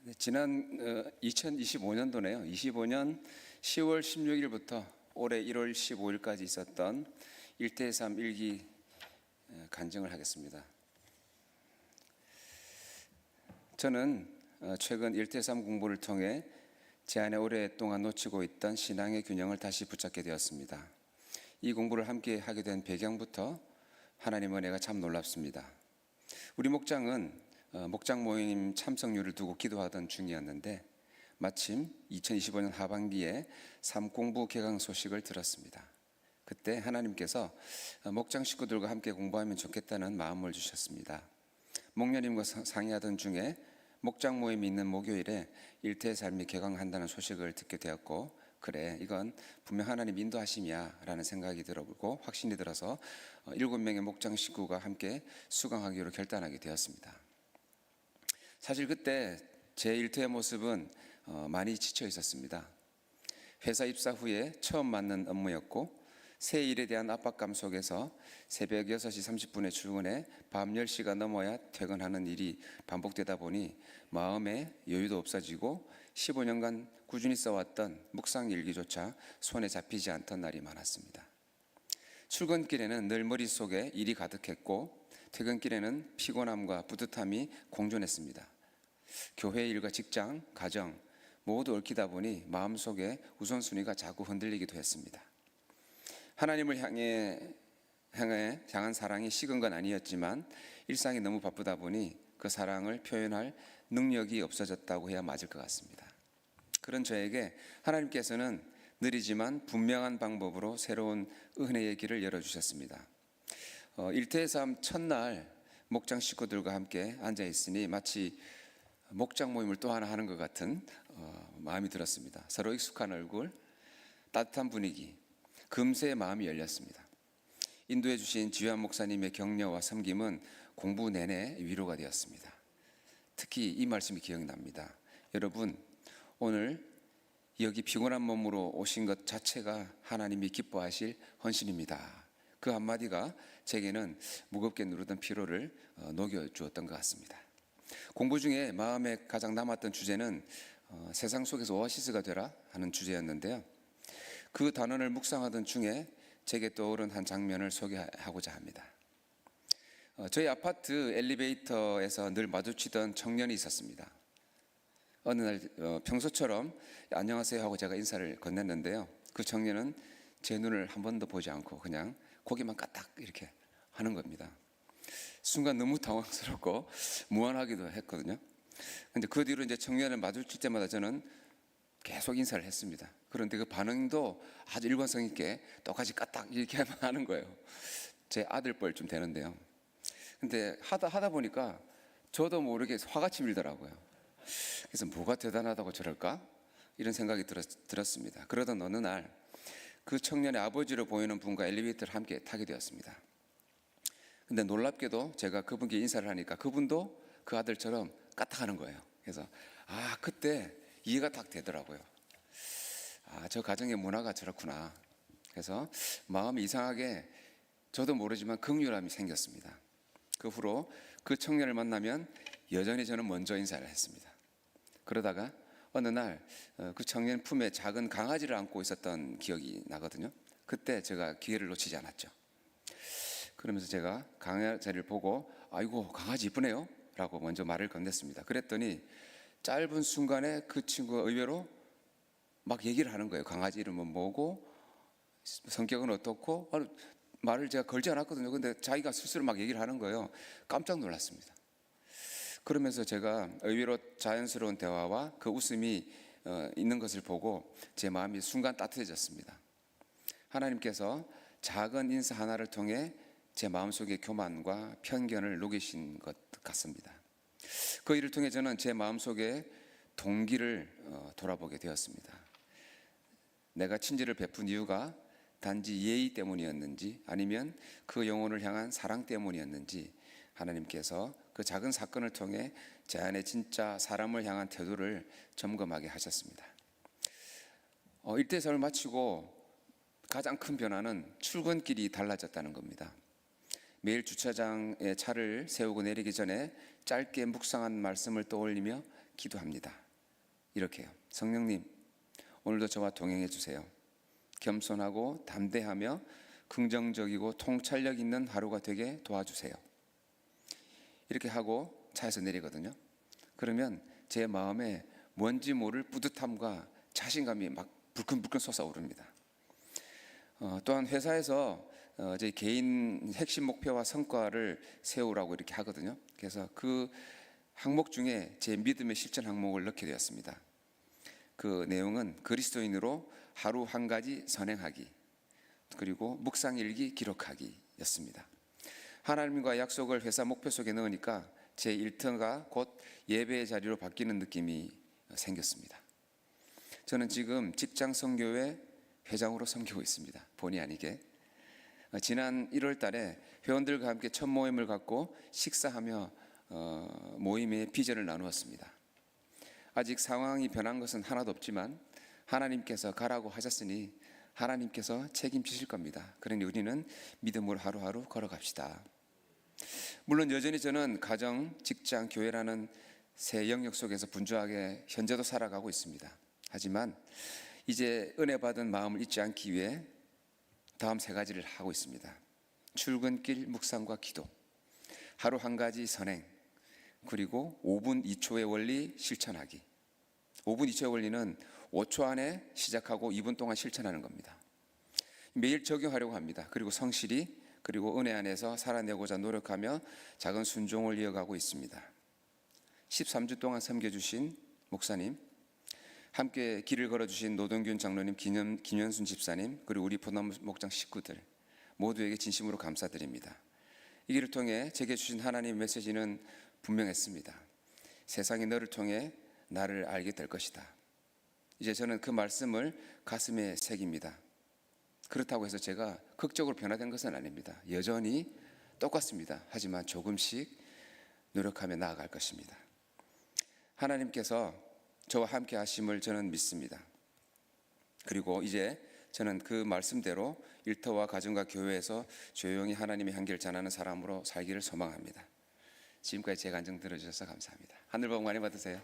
네, 지난 2025년도네요. 25년 10월 16일부터 올해 1월 15일까지 있었던 1대3 일기 간증을 하겠습니다. 저는 최근 1대3 공부를 통해 제 안에 오랫동안 놓치고 있던 신앙의 균형을 다시 붙잡게 되었습니다. 이 공부를 함께 하게 된 배경부터 하나님 은혜가 참 놀랍습니다. 우리 목장은 목장 모임 참석률을 두고 기도하던 중이었는데 마침 2025년 하반기에 삼공부 개강 소식을 들었습니다. 그때 하나님께서 목장 식구들과 함께 공부하면 좋겠다는 마음을 주셨습니다. 목녀님과 상의하던 중에 목장 모임이 있는 목요일에 일태의 삶이 개강한다는 소식을 듣게 되었고, 그래 이건 분명 하나님 인도하심이야 라는 생각이 들어보고 확신이 들어서 7명의 목장 식구가 함께 수강하기로 결단하게 되었습니다. 사실 그때 제 일터의 모습은 많이 지쳐 있었습니다. 회사 입사 후에 처음 맡는 업무였고 새 일에 대한 압박감 속에서 새벽 6시 30분에 출근해 밤 10시가 넘어야 퇴근하는 일이 반복되다 보니 마음에 여유도 없어지고 15년간 꾸준히 써왔던 묵상 일기조차 손에 잡히지 않던 날이 많았습니다. 출근길에는 늘 머릿속에 일이 가득했고 퇴근길에는 피곤함과 뿌듯함이 공존했습니다. 교회 일과 직장, 가정 모두 얽히다 보니 마음속에 우선순위가 자꾸 흔들리기도 했습니다. 하나님을 향한 사랑이 식은 건 아니었지만 일상이 너무 바쁘다 보니 그 사랑을 표현할 능력이 없어졌다고 해야 맞을 것 같습니다. 그런 저에게 하나님께서는 느리지만 분명한 방법으로 새로운 은혜의 길을 열어주셨습니다. 일태의 삶 첫날 목장 식구들과 함께 앉아있으니 마치 목장 모임을 또 하나 하는 것 같은 마음이 들었습니다. 서로 익숙한 얼굴, 따뜻한 분위기, 금세 마음이 열렸습니다. 인도해 주신 지휘한 목사님의 격려와 섬김은 공부 내내 위로가 되었습니다. 특히 이 말씀이 기억납니다. 여러분, 오늘 여기 피곤한 몸으로 오신 것 자체가 하나님이 기뻐하실 헌신입니다. 그 한마디가 제게는 무겁게 누르던 피로를 녹여주었던 것 같습니다. 공부 중에 마음에 가장 남았던 주제는 세상 속에서 오아시스가 되라 하는 주제였는데요. 그 단원을 묵상하던 중에 제게 떠오른 한 장면을 소개하고자 합니다. 저희 아파트 엘리베이터에서 늘 마주치던 청년이 있었습니다. 어느 날 평소처럼 안녕하세요 하고 제가 인사를 건넸는데요. 그 청년은 제 눈을 한 번도 보지 않고 그냥 고개만 까딱 이렇게 하는 겁니다. 순간 너무 당황스럽고 무안하기도 했거든요. 근데 그 뒤로 이제 청년을 마주칠 때마다 저는 계속 인사를 했습니다. 그런데 그 반응도 아주 일관성 있게 똑같이 까딱 이렇게 하는 거예요. 제 아들뻘 좀 되는데요. 근데 하다 보니까 저도 모르게 화가 치밀더라고요. 그래서 뭐가 대단하다고 저럴까? 이런 생각이 들었습니다. 그러던 어느 날 그 청년의 아버지로 보이는 분과 엘리베이터를 함께 타게 되었습니다. 근데 놀랍게도 제가 그분께 인사를 하니까 그분도 그 아들처럼 까딱하는 거예요. 그래서 그때 이해가 딱 되더라고요. 저 가정의 문화가 저렇구나. 그래서 마음이 이상하게 저도 모르지만 긍휼함이 생겼습니다. 그 후로 그 청년을 만나면 여전히 저는 먼저 인사를 했습니다. 그러다가 어느 날 그 청년 품에 작은 강아지를 안고 있었던 기억이 나거든요. 그때 제가 기회를 놓치지 않았죠. 그러면서 제가 강아지를 보고 아이고 강아지 이쁘네요 라고 먼저 말을 건넸습니다. 그랬더니 짧은 순간에 그 친구가 의외로 막 얘기를 하는 거예요. 강아지 이름은 뭐고 성격은 어떻고 말을 제가 걸지 않았거든요. 근데 자기가 스스로 막 얘기를 하는 거예요. 깜짝 놀랐습니다. 그러면서 제가 의외로 자연스러운 대화와 그 웃음이 있는 것을 보고 제 마음이 순간 따뜻해졌습니다. 하나님께서 작은 인사 하나를 통해 제 마음속의 교만과 편견을 녹이신 것 같습니다. 그 일을 통해 저는 제 마음속의 동기를 돌아보게 되었습니다. 내가 친절을 베푼 이유가 단지 예의 때문이었는지 아니면 그 영혼을 향한 사랑 때문이었는지 하나님께서 그 작은 사건을 통해 제 안에 진짜 사람을 향한 태도를 점검하게 하셨습니다. 일대사를 마치고 가장 큰 변화는 출근길이 달라졌다는 겁니다. 매일 주차장에 차를 세우고 내리기 전에 짧게 묵상한 말씀을 떠올리며 기도합니다. 이렇게요. 성령님, 오늘도 저와 동행해 주세요. 겸손하고 담대하며 긍정적이고 통찰력 있는 하루가 되게 도와주세요. 이렇게 하고 차에서 내리거든요. 그러면 제 마음에 뭔지 모를 뿌듯함과 자신감이 막 불끈불끈 솟아오릅니다. 또한 회사에서 저희 개인 핵심 목표와 성과를 세우라고 이렇게 하거든요. 그래서 그 항목 중에 제 믿음의 실천 항목을 넣게 되었습니다. 그 내용은 그리스도인으로 하루 한 가지 선행하기, 그리고 묵상일기 기록하기였습니다. 하나님과 약속을 회사 목표 속에 넣으니까 제 일터가 곧 예배의 자리로 바뀌는 느낌이 생겼습니다. 저는 지금 직장 선교회 회장으로 섬기고 있습니다. 본의 아니게. 지난 1월 달에 회원들과 함께 첫 모임을 갖고 식사하며 모임의 비전을 나누었습니다. 아직 상황이 변한 것은 하나도 없지만 하나님께서 가라고 하셨으니 하나님께서 책임지실 겁니다. 그러니 우리는 믿음으로 하루하루 걸어갑시다. 물론 여전히 저는 가정, 직장, 교회라는 새 영역 속에서 분주하게 현재도 살아가고 있습니다. 하지만 이제 은혜 받은 마음을 잊지 않기 위해 다음 세 가지를 하고 있습니다. 출근길 묵상과 기도, 하루 한 가지 선행, 그리고 5분 2초의 원리 실천하기. 5분 2초의 원리는 5초 안에 시작하고 2분 동안 실천하는 겁니다. 매일 적용하려고 합니다. 그리고 성실히, 그리고 은혜 안에서 살아내고자 노력하며 작은 순종을 이어가고 있습니다. 13주 동안 섬겨주신 목사님, 함께 길을 걸어주신 노동균 장로님, 김현순 집사님, 그리고 우리 포도나무 목장 식구들 모두에게 진심으로 감사드립니다. 이 길을 통해 제게 주신 하나님의 메시지는 분명했습니다. 세상이 너를 통해 나를 알게 될 것이다. 이제 저는 그 말씀을 가슴에 새깁니다. 그렇다고 해서 제가 극적으로 변화된 것은 아닙니다. 여전히 똑같습니다. 하지만 조금씩 노력하며 나아갈 것입니다. 하나님께서 저와 함께 하심을 저는 믿습니다. 그리고 이제 저는 그 말씀대로 일터와 가정과 교회에서 조용히 하나님의 향기를 전하는 사람으로 살기를 소망합니다. 지금까지 제 간증 들어주셔서 감사합니다. 하늘 복 많이 받으세요.